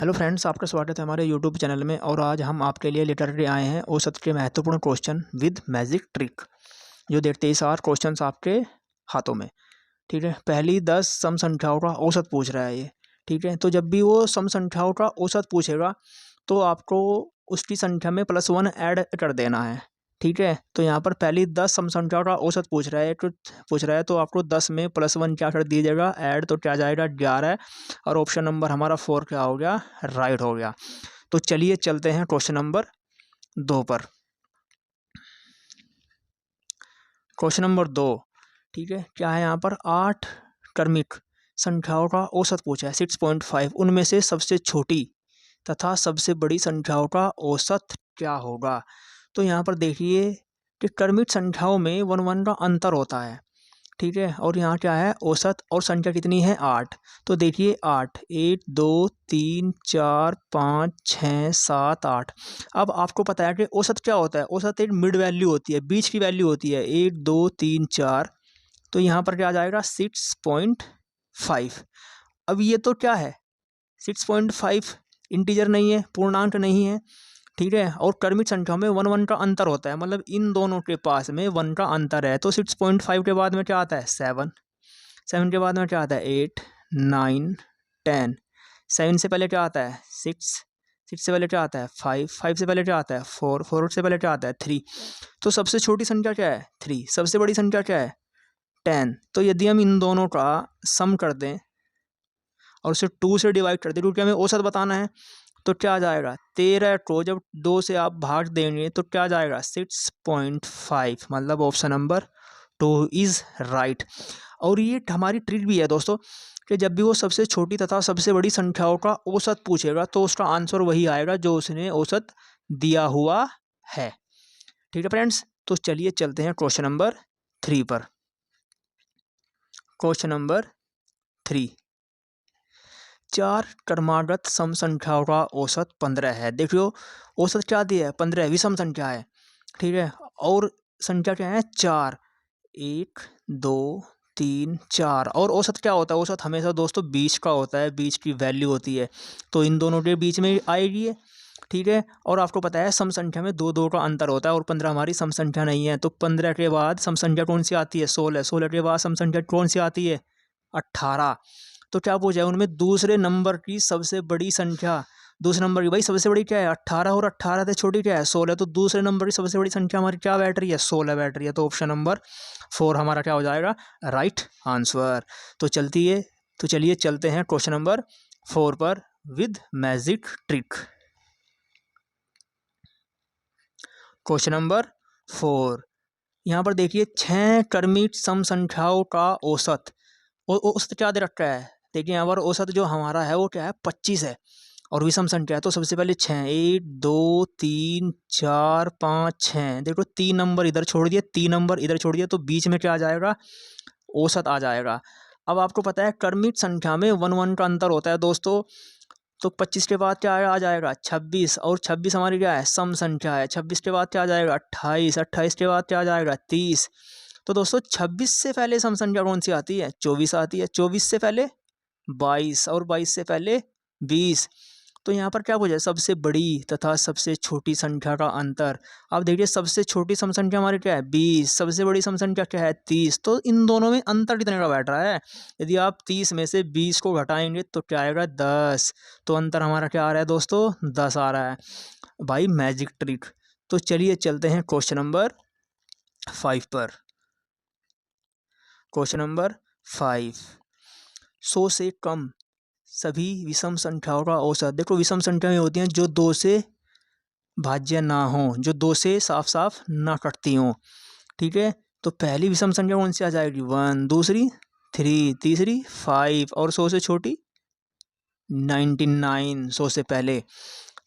Hello friends, आपका स्वागत है हमारे यूट्यूब चैनल में। और आज हम आपके लिए लेकर के आए हैं औसत के महत्वपूर्ण क्वेश्चन विद मैजिक ट्रिक। जो देखते ही सार क्वेश्चन आपके हाथों में, ठीक है। पहली 10 सम संख्याओं का औसत पूछ रहा है ये, ठीक है। तो जब भी वो सम संख्याओं का औसत पूछेगा तो आपको उसकी संख्या में +1 ऐड कर देना है, ठीक है। तो यहाँ पर पहली 10 सम संख्याओं का औसत पूछ रहा है तो आपको 10 में +1 क्या कर दीजिएगा, ऐड। तो क्या जाएगा 11, और ऑप्शन नंबर हमारा 4 क्या हो गया, राइट हो गया। तो चलिए चलते हैं क्वेश्चन नंबर 2 पर। क्वेश्चन नंबर 2, ठीक है। क्या है यहाँ पर, 8 क्रमिक संख्याओं का औसत पूछा है 6.5। उनमें से सबसे छोटी तथा सबसे बड़ी संख्याओं का औसत क्या होगा। तो यहाँ पर देखिए कि क्रमिक संख्याओं में 1 का अंतर होता है, ठीक है। और यहाँ क्या है, औसत और संख्या कितनी है, 8। तो देखिए 8, 1 2 3 4 5 6 7 8। अब आपको पता है कि औसत क्या होता है, औसत एक मिड वैल्यू होती है, बीच की वैल्यू होती है, 1 2 3 4। तो यहाँ पर क्या आ जाएगा 6.5। अब ये तो क्या है, 6.5 इंटीजर नहीं है, पूर्णांक नहीं है, ठीक है। और क्रमिक संख्या में 1 का अंतर होता है, मतलब इन दोनों के पास में 1 का अंतर है। तो 6.5 के बाद में क्या आता है, 7। 7 के बाद में क्या आता है, 8 9 10। 7 से पहले क्या आता है, 6। 6 से पहले क्या आता है, 5। 5 से पहले क्या आता है, 4। 4 से पहले क्या आता है, 3। तो सबसे छोटी संख्या क्या है, 3। सबसे बड़ी संख्या क्या है, 10। तो यदि हम इन दोनों का सम कर दें और उसे 2 से डिवाइड कर दें, क्योंकि हमें औसत बताना है, तो क्या आ जाएगा 13 को जब 2 से आप भाग देंगे तो क्या आ जाएगा 6.5। मतलब ऑप्शन नंबर 2 इज राइट। और ये हमारी ट्रिक भी है दोस्तों कि जब भी वो सबसे छोटी तथा सबसे बड़ी संख्याओं का औसत पूछेगा तो उसका आंसर वही आएगा जो उसने औसत दिया हुआ है, ठीक है फ्रेंड्स। तो चलिए चलते हैं क्वेश्चन नंबर 3 पर। क्वेश्चन नंबर 3, 4 क्रमागत सम संख्याओं का औसत 15 है। देखियो औसत क्या दिया है, 15 विषम संख्या है, ठीक है। और संख्या क्या है, 4। 1 2 3 4। और औसत क्या होता है, औसत हमेशा दोस्तों 20 का होता है, 20 की वैल्यू होती है। तो इन दोनों के बीच में आएगी ये, ठीक है। और आपको पता है सम संख्या में 2 2 का अंतर होता है, और 15 हमारी सम संख्या नहीं है। तो 15 के बाद सम संख्या कौन सी आती है, 16। 16 के बाद सम संख्या कौन सी आती है, 18। तो क्या पूछा है, उनमें दूसरे नंबर की सबसे बड़ी संख्या, दूसरे नंबर की भाई सबसे बड़ी क्या है, 18। और 18 से छोटी क्या है, 16। तो दूसरे नंबर की सबसे बड़ी संख्या हमारी क्या बैठ रही है, 16 बैठ रही है। तो ऑप्शन नंबर 4 हमारा क्या हो जाएगा, राइट आंसर। तो चलिए चलते हैं क्वेश्चन नंबर 4 पर with magic trick. Question number 4, यहाँ पर देखिए 6 क्रमिक सम संख्याओं का औसत, औसत क्या दे रखा है, देखिए यहाँ पर औसत जो हमारा है वो क्या है, 25 है। और विषम संख्या है तो सबसे पहले 6, 1 2 3 4 5 6। देखो 3 नंबर इधर छोड़ दिए, 3 नंबर इधर छोड़ दिए, तो बीच में क्या आ जाएगा, औसत आ जाएगा। अब आपको पता है क्रमिक संख्या में 1 का अंतर होता है दोस्तों। तो 25 के बाद क्या आ जाएगा, 26। और 26 हमारी क्या है, सम संख्या है। 26 के बाद क्या आ जाएगा, 28। 28 के बाद क्या आ जाएगा, 30। तो दोस्तों 26 से पहले सम संख्या कौन सी आती है, 24 आती है। 24 से पहले 22, और 22 से पहले 20। तो यहाँ पर क्या पूछा है, सबसे बड़ी तथा सबसे छोटी संख्या का अंतर। अब देखिए सबसे छोटी सम संख्या हमारी क्या है, 20। सबसे बड़ी सम संख्या क्या है, 30। तो इन दोनों में अंतर कितने का बैठ रहा है, यदि आप 30 में से 20 को घटाएंगे तो क्या आएगा, 10। तो अंतर हमारा क्या आ रहा है दोस्तों, 10 आ रहा है भाई, मैजिक ट्रिक। तो चलिए चलते हैं क्वेश्चन नंबर 5 पर। क्वेश्चन नंबर 5, 100 से कम सभी विषम संख्याओं का औसत। देखो विषम संख्या में होती हैं जो 2 से भाज्य ना हो, जो 2 से साफ साफ ना कटती हो, ठीक है। तो पहली विषम संख्या कौन सी आ जाएगी, 1। दूसरी 3, तीसरी 5, और 100 से छोटी 99, 100 से पहले।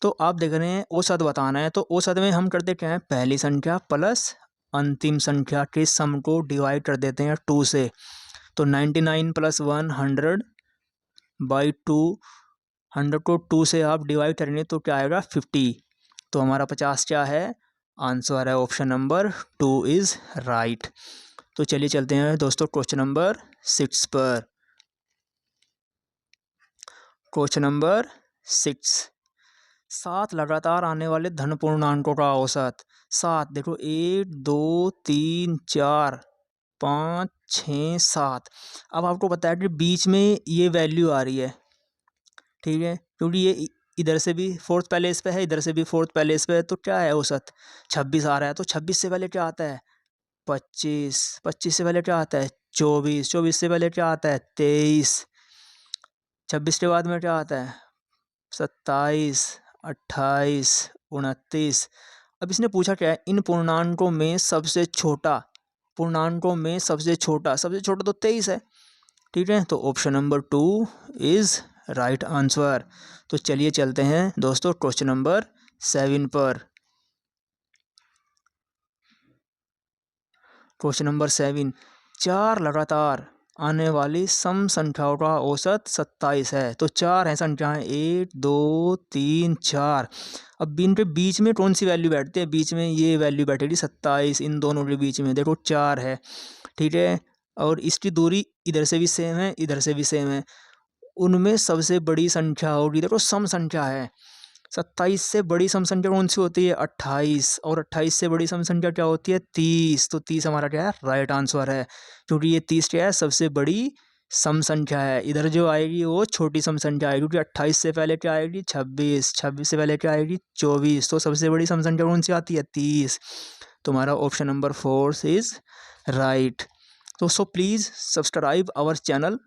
तो आप देख रहे हैं औसत बताना है, तो औसत में हम करते क्या है, पहली संख्या प्लस अंतिम संख्या के सम को डिवाइड कर देते हैं 2 से। तो 99 + 1 100/2। 100 को 2 से आप डिवाइड करेंगे तो क्या आएगा, 50। तो हमारा 50 क्या है, आंसर है ऑप्शन नंबर 2 इज राइट। तो चलिए चलते हैं दोस्तों क्वेश्चन नंबर 6 पर। Question number 6। 7 लगातार आने वाले धन पूर्णांकों का औसत। 7 देखो 1 2 3 4 5 6 7। अब आपको पता है कि बीच में ये वैल्यू आ रही है, ठीक है, क्योंकि ये इधर से भी फोर्थ पैलेस पे है, इधर से भी फोर्थ पैलेस पे है, तो क्या है औसत 26 आ रहा है। तो 26 से पहले क्या आता है 25, 25 से पहले क्या आता है 24, 24 से पहले क्या आता है 23, 26 के बाद में क्या आता है 27, 28, 29। अब इसने पूछा क्या है, इन पूर्णांकों में सबसे छोटा, पूर्णांकों में सबसे छोटा तो 23 है, ठीक है। तो option number 2 is right answer. तो चलिए चलते हैं दोस्तों क्वेश्चन नंबर 7 पर। क्वेश्चन नंबर 7, 4 लगातार आने वाली सम संख्याओं का औसत 27 है। तो 4 है संख्याएं 1 2 3 4। अब इनके बीच में कौन सी वैल्यू बैठती है, बीच में ये वैल्यू बैठेगी 27, इन दोनों के बीच में देखो 4 है, ठीक है। और इसकी दूरी इधर से भी सेम है, इधर से भी सेम है। उनमें सबसे बड़ी संख्या होगी, देखो सम संख्या है, 27 से बड़ी सम संख्या कौन सी होती है 28, और 28 से बड़ी सम संख्या क्या होती है 30। तो 30 हमारा क्या है राइट आंसर है, क्योंकि ये 30 क्या है सबसे बड़ी सम संख्या है। इधर जो आएगी वो छोटी सम संख्या आएगी, क्योंकि 28 से पहले क्या आएगी 26, 26 से पहले क्या आएगी 24। तो सबसे बड़ी सम संख्या कौन सी आती है 30। तो हमारा ऑप्शन नंबर 4 इज राइट। तो प्लीज़ सब्सक्राइब आवर चैनल